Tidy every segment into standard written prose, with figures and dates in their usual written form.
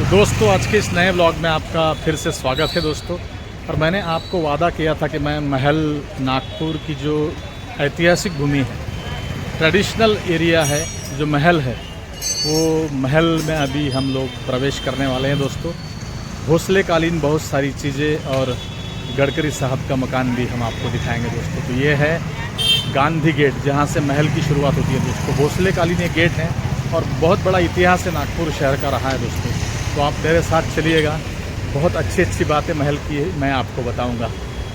दोस्तों आज के इस नए व्लॉग में आपका फिर से स्वागत है दोस्तों। और मैंने आपको वादा किया था कि मैं महल नागपुर की जो ऐतिहासिक भूमि है, ट्रेडिशनल एरिया है, जो महल है, वो महल में अभी हम लोग प्रवेश करने वाले हैं दोस्तों। भोसले कालीन बहुत सारी चीज़ें और गडकरी साहब का मकान भी हम आपको दिखाएंगे दोस्तों। तो ये है गांधी गेट, जहाँ से महल की शुरुआत होती है दोस्तों। भोसले कालीन ये गेट है और बहुत बड़ा इतिहास है नागपुर शहर का रहा है दोस्तों। तो आप मेरे साथ चलिएगा, बहुत अच्छी बातें महल की मैं आपको बताऊंगा।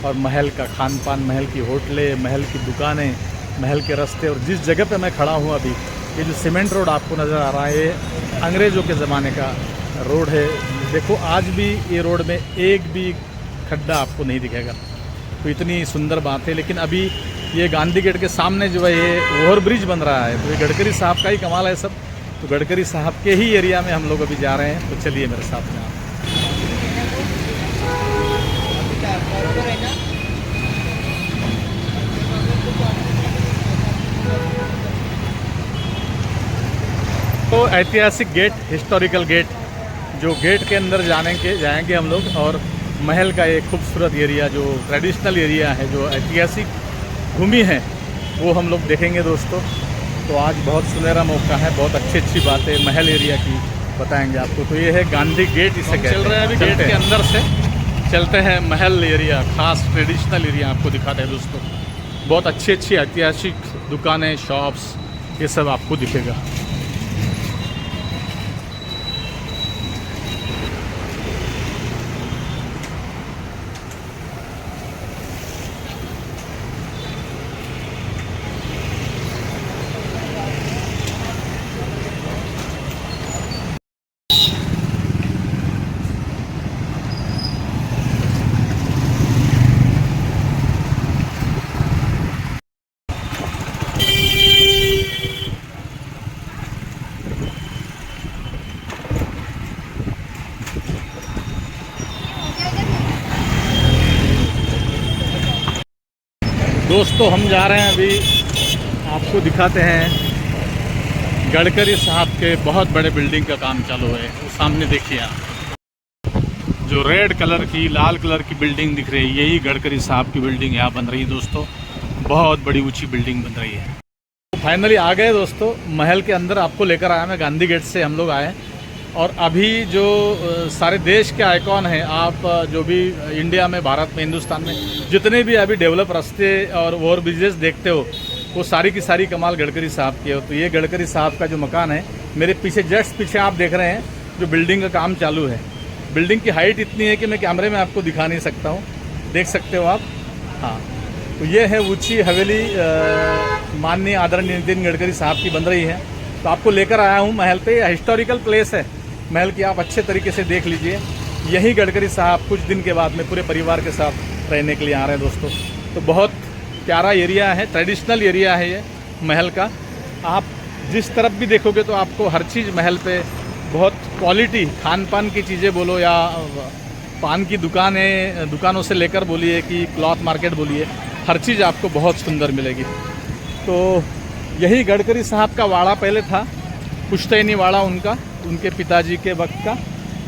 और महल का खान पान, महल की होटलें, महल की दुकानें, महल के रास्ते। और जिस जगह पे मैं खड़ा हूँ अभी, ये जो सीमेंट रोड आपको नज़र आ रहा है, ये अंग्रेज़ों के ज़माने का रोड है। देखो आज भी ये रोड में एक भी खड्डा आपको नहीं दिखेगा। तो इतनी सुंदर बात है। लेकिन अभी ये गांधी गेट के सामने जो है ये ओवर ब्रिज बन रहा है, तो ये गडकरी साहब का ही कमाल है सब। तो गडकरी साहब के ही एरिया में हम लोग अभी जा रहे हैं। तो चलिए मेरे साथ में आप। तो ऐतिहासिक गेट, हिस्टोरिकल गेट, जो गेट के अंदर जाएंगे हम लोग। और महल का एक खूबसूरत एरिया, जो ट्रेडिशनल एरिया है, जो ऐतिहासिक भूमि है, वो हम लोग देखेंगे दोस्तों। तो आज बहुत सुनहरा मौका है, बहुत अच्छी बातें महल एरिया की बताएंगे आपको। तो ये है गांधी गेट, इसे चल रहे हैं अभी। गेट के अंदर से चलते हैं महल एरिया, खास ट्रेडिशनल एरिया आपको दिखाते हैं दोस्तों। बहुत अच्छी ऐतिहासिक दुकानें, शॉप्स, ये सब आपको दिखेगा। दोस्तों हम जा रहे हैं अभी, आपको दिखाते हैं गडकरी साहब के बहुत बड़े बिल्डिंग का काम चालू है। वो सामने देखिए आप, जो रेड कलर की, लाल कलर की बिल्डिंग दिख रही है, यही गडकरी साहब की बिल्डिंग यहाँ बन रही है दोस्तों। बहुत बड़ी ऊंची बिल्डिंग बन रही है। तो फाइनली आ गए दोस्तों महल के अंदर। आपको लेकर आया मैं, गांधी गेट से हम लोग आए। और अभी जो सारे देश के आइकॉन हैं, आप जो भी इंडिया में, भारत में, हिंदुस्तान में जितने भी अभी डेवलप रास्ते और ओवर ब्रिजेस देखते हो, वो सारी की सारी कमाल गडकरी साहब की हो। तो ये गडकरी साहब का जो मकान है, मेरे पीछे, जस्ट पीछे आप देख रहे हैं, जो बिल्डिंग का काम चालू है। बिल्डिंग की हाइट इतनी है कि मैं कैमरे में आपको दिखा नहीं सकता हूँ, देख सकते हो आप। हाँ, तो ये है ऊँची हवेली, माननीय आदरणीय नितिन गडकरी साहब की बन रही है। तो आपको लेकर आया हूँ महल पे। हिस्टोरिकल प्लेस है महल की, आप अच्छे तरीके से देख लीजिए। यही गडकरी साहब कुछ दिन के बाद में पूरे परिवार के साथ रहने के लिए आ रहे हैं दोस्तों। तो बहुत प्यारा एरिया है, ट्रेडिशनल एरिया है ये महल का। आप जिस तरफ भी देखोगे तो आपको हर चीज़ महल पे बहुत क्वालिटी, खान पान की चीज़ें बोलो या पान की दुकानों से लेकर बोलिए कि क्लॉथ मार्केट बोलिए, हर चीज़ आपको बहुत सुंदर मिलेगी। तो यही गडकरी साहब का वाड़ा पहले था, पुश्तैनी वाड़ा उनके पिताजी के वक्त का।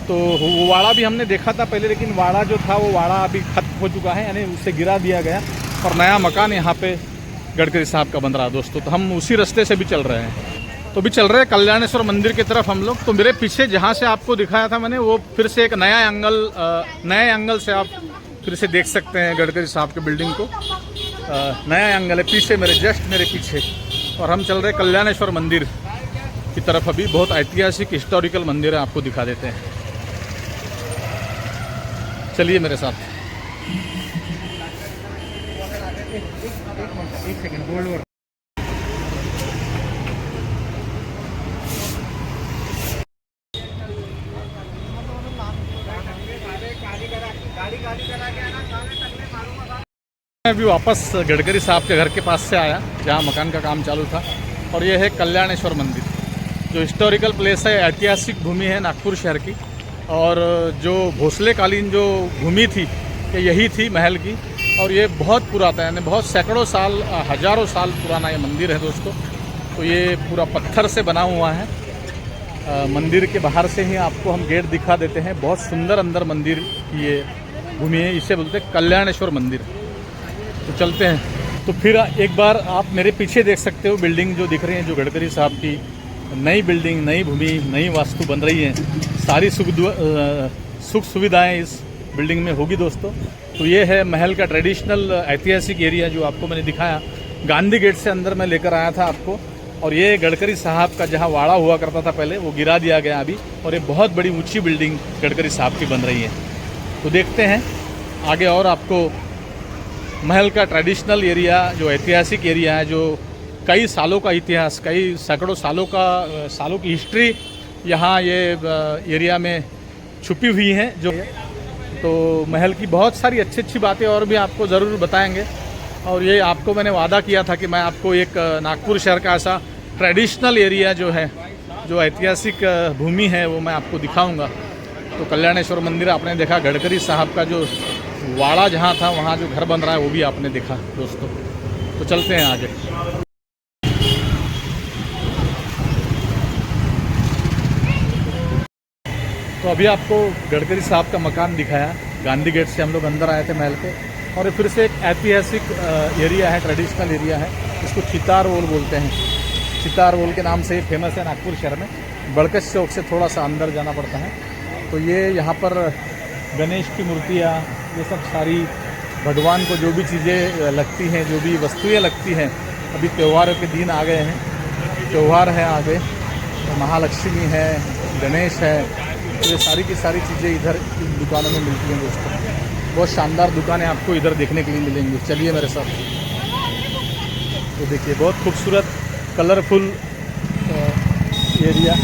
तो वो वाड़ा भी हमने देखा था पहले, लेकिन वाड़ा जो था वो वाड़ा अभी खत्म हो चुका है, यानी उसे गिरा दिया गया और नया मकान यहाँ पे गडकरी साहब का बन रहा है दोस्तों। तो हम उसी रास्ते से भी चल रहे हैं। तो भी चल रहे हैं कल्याणेश्वर मंदिर की तरफ हम लोग। तो मेरे पीछे जहाँ से आपको दिखाया था मैंने, वो फिर से एक नए एंगल से आप फिर से देख सकते हैं गडकरी साहब के बिल्डिंग को। नया एंगल है पीछे मेरे, जस्ट मेरे पीछे। और हम चल रहे हैं कल्याणेश्वर मंदिर की तरफ। अभी बहुत ऐतिहासिक हिस्टोरिकल मंदिर है, आपको दिखा देते हैं। चलिए मेरे साथ। एक सेकंड, गोल्ड मैं अभी वापस गडकरी साहब के घर के पास से आया, जहाँ मकान का काम चालू था। और ये है कल्याणेश्वर मंदिर, जो हिस्टोरिकल प्लेस है, ऐतिहासिक भूमि है नागपुर शहर की। और जो भोसले कालीन जो भूमि थी, ये यही थी महल की। और ये बहुत पुराना, यानी बहुत सैकड़ों साल, हज़ारों साल पुराना ये मंदिर है दोस्तों। तो ये पूरा पत्थर से बना हुआ है। मंदिर के बाहर से ही आपको हम गेट दिखा देते हैं। बहुत सुंदर अंदर मंदिर की ये भूमि है, इसे बोलते हैं कल्याणेश्वर मंदिर। तो चलते हैं। तो फिर एक बार आप मेरे पीछे देख सकते हो बिल्डिंग जो दिख रही है, जो गडकरी साहब की नई बिल्डिंग, नई भूमि, नई वास्तु बन रही है। सारी सुख सुविधाएं इस बिल्डिंग में होगी दोस्तों। तो ये है महल का ट्रेडिशनल ऐतिहासिक एरिया जो आपको मैंने दिखाया। गांधी गेट से अंदर मैं लेकर आया था आपको। और ये गडकरी साहब का जहाँ वाड़ा हुआ करता था पहले, वो गिरा दिया गया अभी, और ये बहुत बड़ी ऊंची बिल्डिंग गडकरी साहब की बन रही है। तो देखते हैं आगे और आपको महल का ट्रेडिशनल एरिया, जो ऐतिहासिक एरिया है, जो कई सालों का इतिहास, कई सैकड़ों सालों की हिस्ट्री यहाँ ये एरिया में छुपी हुई हैं। जो तो महल की बहुत सारी अच्छी अच्छी बातें और भी आपको ज़रूर बताएंगे। और ये आपको मैंने वादा किया था कि मैं आपको एक नागपुर शहर का ऐसा ट्रेडिशनल एरिया जो है, जो ऐतिहासिक भूमि है, वो मैं आपको दिखाऊंगा। तो कल्याणेश्वर मंदिर आपने देखा, गडकरी साहब का जो वाड़ा जहाँ था वहाँ जो घर बन रहा है वो भी आपने देखा दोस्तों। तो चलते हैं आगे। तो अभी आपको गडकरी साहब का मकान दिखाया। गांधी गेट से हम लोग अंदर आए थे महल के। और ये फिर से एक ऐतिहासिक एरिया है, ट्रेडिशनल एरिया है। इसको चितार वोल बोलते हैं। चितार वोल के नाम से फेमस है नागपुर शहर में। बड़कच चौक से थोड़ा सा अंदर जाना पड़ता है। तो ये यहाँ पर गणेश की मूर्तियाँ, ये सब सारी भगवान को जो भी चीज़ें लगती हैं, जो भी वस्तुएँ लगती हैं, अभी त्योहारों के दिन आ गए हैं, त्यौहार है आगे। तो महालक्ष्मी है, गणेश है, तो ये सारी की सारी चीज़ें इधर इन दुकानों में मिलती हैं दोस्तों। बहुत शानदार दुकानें आपको इधर देखने के लिए मिलेंगी। चलिए मेरे साथ। तो देखिए बहुत खूबसूरत कलरफुल एरिया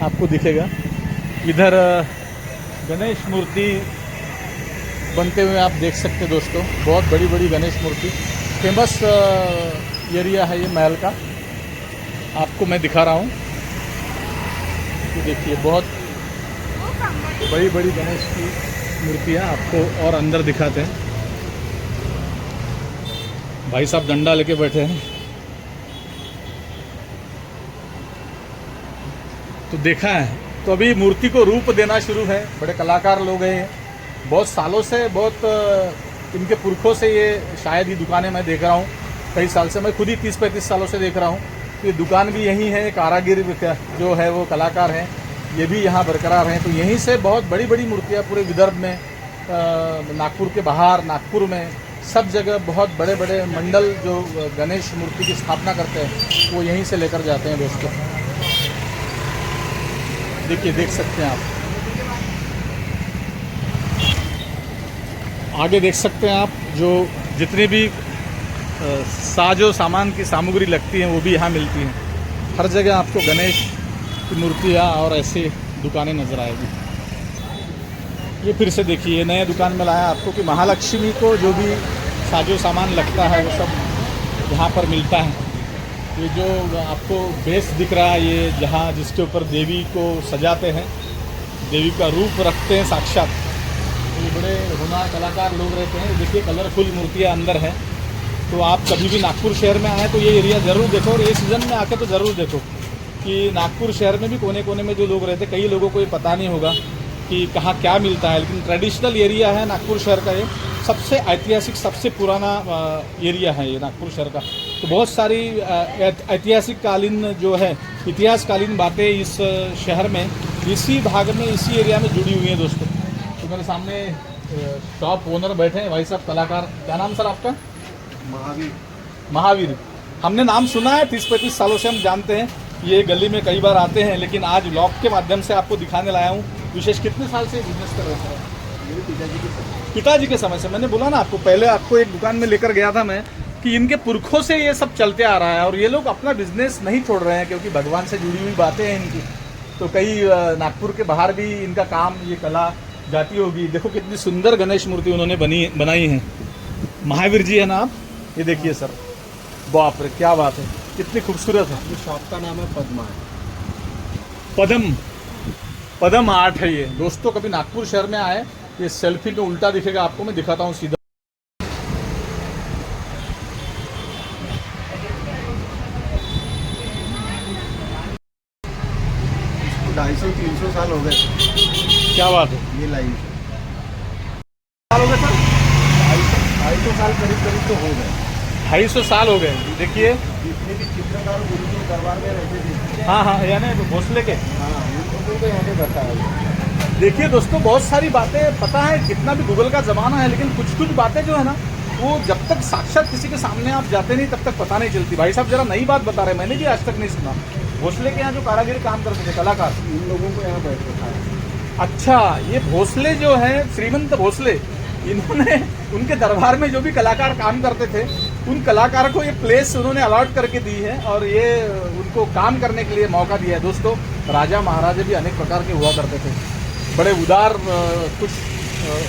आपको दिखेगा। इधर गणेश मूर्ति बनते हुए आप देख सकते हैं दोस्तों। बहुत बड़ी बड़ी गणेश मूर्ति, फेमस एरिया है ये महल का, आपको मैं दिखा रहा हूँ। तो देखिए बहुत बड़ी बड़ी गणेश की मूर्तियाँ आपको और अंदर दिखाते हैं। भाई साहब डंडा लेके बैठे हैं। तो देखा है। तो अभी मूर्ति को रूप देना शुरू है। बड़े कलाकार लोग हैं, बहुत सालों से, बहुत इनके पुरखों से ये शायद ही दुकानें मैं देख रहा हूँ। कई साल से, मैं खुद ही 30-35 सालों से देख रहा हूँ। ये दुकान भी यहीं है। कारागिर जो है वो कलाकार हैं, ये भी यहाँ बरकरार हैं। तो यहीं से बहुत बड़ी बड़ी मूर्तियाँ पूरे विदर्भ में, नागपुर के बाहर, नागपुर में, सब जगह बहुत बड़े बड़े मंडल जो गणेश मूर्ति की स्थापना करते हैं, वो यहीं से लेकर जाते हैं दोस्तों। देखिए, देख सकते हैं आप। आगे देख सकते हैं आप, जो जितने भी साजो सामान की सामग्री लगती हैं वो भी यहाँ मिलती हैं। हर जगह आपको गणेश की मूर्तियाँ और ऐसे दुकानें नज़र आएगी। ये फिर से देखिए, नए दुकान में लाया आपको कि महालक्ष्मी को जो भी साजो सामान लगता है वो सब यहाँ पर मिलता है। ये जो आपको बेस दिख रहा है, ये जहाँ जिसके ऊपर देवी को सजाते हैं, देवी का रूप रखते हैं साक्षात, ये बड़े होनहार कलाकार लोग रहते हैं। देखिए कलरफुल मूर्तियाँ अंदर हैं। तो आप कभी भी नागपुर शहर में आए तो ये एरिया ज़रूर देखो, और ये सीज़न में आके तो ज़रूर देखो कि नागपुर शहर में भी कोने कोने में जो लोग रहते हैं, कई लोगों को ये पता नहीं होगा कि कहाँ क्या मिलता है। लेकिन ट्रेडिशनल एरिया है नागपुर शहर का। ये सबसे ऐतिहासिक, सबसे पुराना एरिया है ये नागपुर शहर का। तो बहुत सारी ऐतिहासिक कालीन जो है, इतिहासकालीन बातें इस शहर में, इसी भाग में, इसी एरिया में जुड़ी हुई हैं दोस्तों। तो मेरे सामने शॉप ओनर बैठे हैं, भाई साहब कलाकार। क्या नाम सर आपका? महावीर। महावीर, हमने नाम सुना है, 30-35 सालों से हम जानते हैं। ये गली में कई बार आते हैं, लेकिन आज व्लॉग के माध्यम से आपको दिखाने लाया हूँ। विशेष कितने साल से बिजनेस कर रहे हैं? मेरे पिताजी के समय से। मैंने बोला ना आपको, पहले आपको एक दुकान में लेकर गया था मैं, कि इनके पुरखों से ये सब चलते आ रहा है और ये लोग अपना बिजनेस नहीं छोड़ रहे हैं, क्योंकि भगवान से जुड़ी हुई बातें हैं इनकी। तो कई नागपुर के बाहर भी इनका काम, ये कला जाती होगी। देखो कितनी सुंदर गणेश मूर्ति उन्होंने बनाई है। महावीर जी है ना आप? ये देखिए सर, बाप रे क्या बात है, कितनी खूबसूरत है। ये शॉप का नाम है पद्मा। पदम आर्ट है ये दोस्तों। कभी नागपुर शहर में आए, ये सेल्फी में उल्टा दिखेगा आपको, मैं दिखाता हूँ सीधा। साल हो गए क्या बात है, ये लाइन। साल हो गए सर? 250 साल करीब करीब तो हो गए। 250 साल हो गए। देखिए, जितने भी चित्रकार गुरुजी दरबार में रहते थे, हाँ हाँ, यानी भोसले के। हाँ उन लोगों को यहाँ पे बैठा है। देखिए दोस्तों, बहुत सारी बातें पता है, कितना भी गूगल का ज़माना है, लेकिन कुछ कुछ बातें जो है ना, वो जब तक साक्षात किसी के सामने आप जाते नहीं तब तक पता नहीं चलती। भाई साहब जरा नई बात बता रहे हैं, मैंने भी आज तक नहीं सुना। भोसले के यहाँ जो कारागिरी काम करते थे, कलाकार, इन लोगों को यहाँ बैठ रखा है। अच्छा, ये भोसले जो है, श्रीमंत भोसले, इन्होंने उनके दरबार में जो भी कलाकार काम करते थे, उन कलाकारों को ये प्लेस उन्होंने अलॉट करके दी है और ये उनको काम करने के लिए मौका दिया है। दोस्तों, राजा महाराजा भी अनेक प्रकार के हुआ करते थे, बड़े उदार, कुछ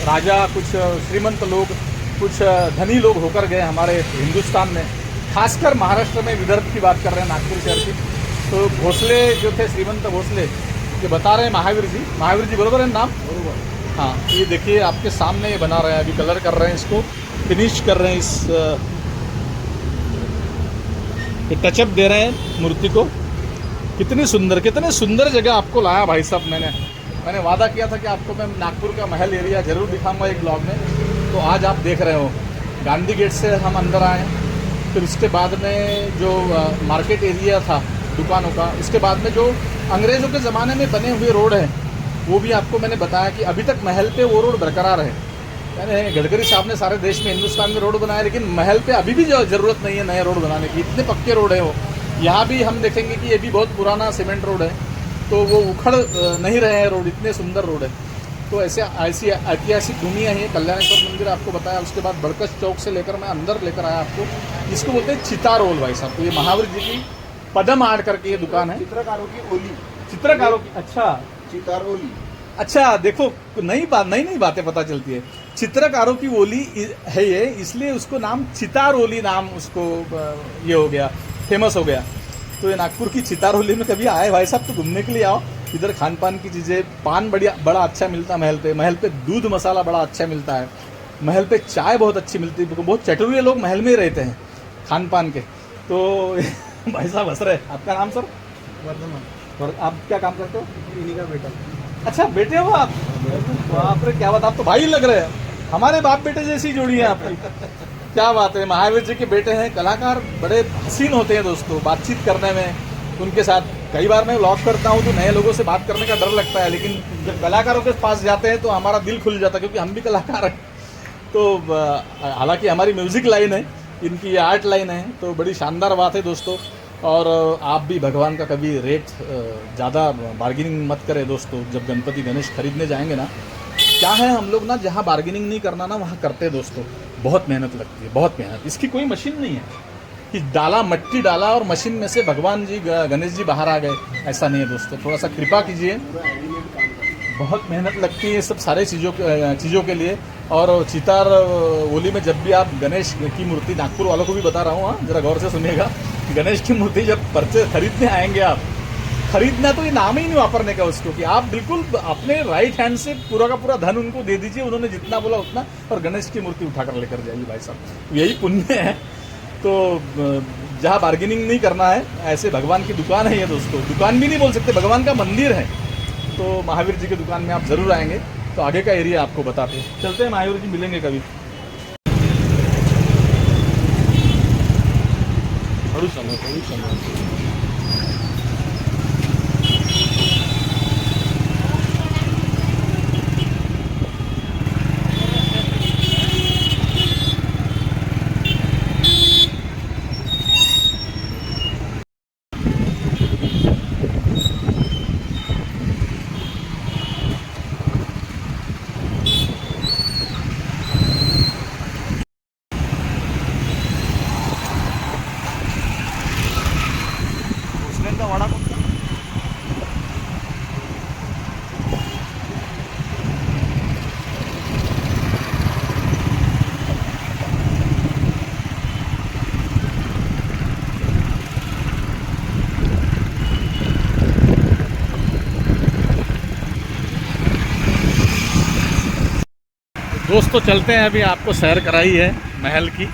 राजा, कुछ श्रीमंत लोग, कुछ धनी लोग होकर गए हमारे हिंदुस्तान में, खासकर महाराष्ट्र में, विदर्भ की बात कर रहे हैं, नागपुर शहर की। तो भोसले जो थे, श्रीमंत भोसले, ये बता रहे हैं महावीर जी बरोबर है नाम? बरोबर। हाँ, ये देखिए आपके सामने ये बना रहे हैं, अभी कलर कर रहे हैं, इसको फिनिश कर रहे हैं, इस ये टचअप दे रहे हैं मूर्ति को। कितनी सुंदर जगह आपको लाया भाई साहब। मैंने वादा किया था कि आपको मैं नागपुर का महल एरिया जरूर दिखाऊंगा एक ब्लॉग में, तो आज आप देख रहे हो। गांधी गेट से हम अंदर आए, फिर उसके बाद में जो मार्केट एरिया था दुकानों का, इसके बाद में जो अंग्रेज़ों के ज़माने में बने हुए रोड हैं, वो भी आपको मैंने बताया कि अभी तक महल पे वो रोड बरकरार है। यानी गडकरी साहब ने सारे देश में, हिंदुस्तान में रोड बनाया, लेकिन महल पे अभी भी ज़रूरत नहीं है नए रोड बनाने की, इतने पक्के रोड है वो। यहाँ भी हम देखेंगे कि ये भी बहुत पुराना सीमेंट रोड है, तो वो उखड़ नहीं रहे हैं रोड, इतने सुंदर रोड है। तो ऐसी ऐतिहासिक भूमि है ये कल्याणेश्वर मंदिर, आपको बताया। उसके बाद बड़कच चौक से लेकर मैं अंदर लेकर आया आपको, इसको बोलते हैं चितारोल भाई साहब। तो ये महावीर जी की पदम आर्ट करके ये दुकान है, चित्रकारों की ओली। चित्रकारों की, अच्छा चितारोली। अच्छा, देखो नई बातें पता चलती है। चित्रकारों की ओली है ये, इसलिए उसको नाम चितारोली नाम उसको ये हो गया, फेमस हो गया। तो ये नागपुर की चितारोली में कभी आए भाई साहब तो घूमने के लिए आओ। इधर खान पान की चीज़ें, पान बड़ा अच्छा मिलता है महल पे दूध मसाला बड़ा अच्छा मिलता है, महल पे चाय बहुत अच्छी मिलती है, बहुत चटुरे लोग महल में ही रहते हैं खान पान के। तो भाई साहब हंस रहे। आपका नाम सर? वर्धमान। और आप क्या काम करते हो? इन्हीं का बेटा। अच्छा, बेटे हो आप? बाप रे, क्या बात, आप तो भाई लग रहे हैं, हमारे बाप बेटे जैसी जोड़ी है आपकी। क्या बात है, महावीर जी के बेटे हैं, कलाकार बड़े हसीन होते हैं दोस्तों बातचीत करने में उनके साथ। कई बार मैं व्लॉग करता हूँ तो नए लोगों से बात करने का डर लगता है, लेकिन जब कलाकारों के पास जाते हैं तो हमारा दिल खुल जाता है, क्योंकि हम भी कलाकार हैं। तो हालांकि हमारी म्यूज़िक लाइन है, इनकी आर्ट लाइन है, तो बड़ी शानदार बात है दोस्तों। और आप भी भगवान का कभी रेट ज़्यादा बार्गेनिंग मत करें दोस्तों। जब गणपति गणेश खरीदने जाएंगे ना, क्या है, हम लोग ना जहाँ बार्गेनिंग नहीं करना ना वहाँ करते हैं दोस्तों। बहुत मेहनत लगती है, बहुत मेहनत। इसकी कोई मशीन नहीं है कि डाला, मट्टी डाला और मशीन में से भगवान जी गणेश जी बाहर आ गए, ऐसा नहीं है दोस्तों। थोड़ा सा कृपा कीजिए, बहुत मेहनत लगती है सब सारे चीज़ों के लिए। और चितार ओली में जब भी आप गणेश की मूर्ति, नागपुर वालों को भी बता रहा हूँ, हाँ जरा गौर से सुनिएगा, गणेश की मूर्ति जब खरीदने आएंगे आप, खरीदना तो ये नाम ही नहीं वापरने का उसको, कि आप बिल्कुल अपने राइट हैंड से पूरा का पूरा धन उनको दे दीजिए, उन्होंने जितना बोला उतना, और गणेश की मूर्ति उठाकर लेकर जाइए भाई साहब, यही पुण्य है। तो जहाँ बार्गेनिंग नहीं करना है, ऐसे भगवान की दुकान है ये दोस्तों, दुकान भी नहीं बोल सकते, भगवान का मंदिर है। तो महावीर जी की दुकान में आप ज़रूर आएंगे, तो आगे का एरिया आपको बताते हैं। चलते हैं, महावीर जी मिलेंगे कभी। थोड़ी समय। वड़ा कौन सा? दोस्तों चलते हैं, अभी आपको सैर कराई है महल की,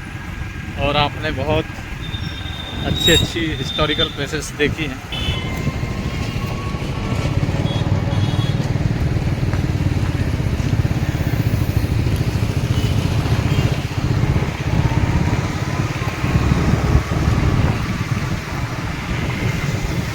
और आपने बहुत अच्छी हिस्टोरिकल प्लेसेस देखी हैं।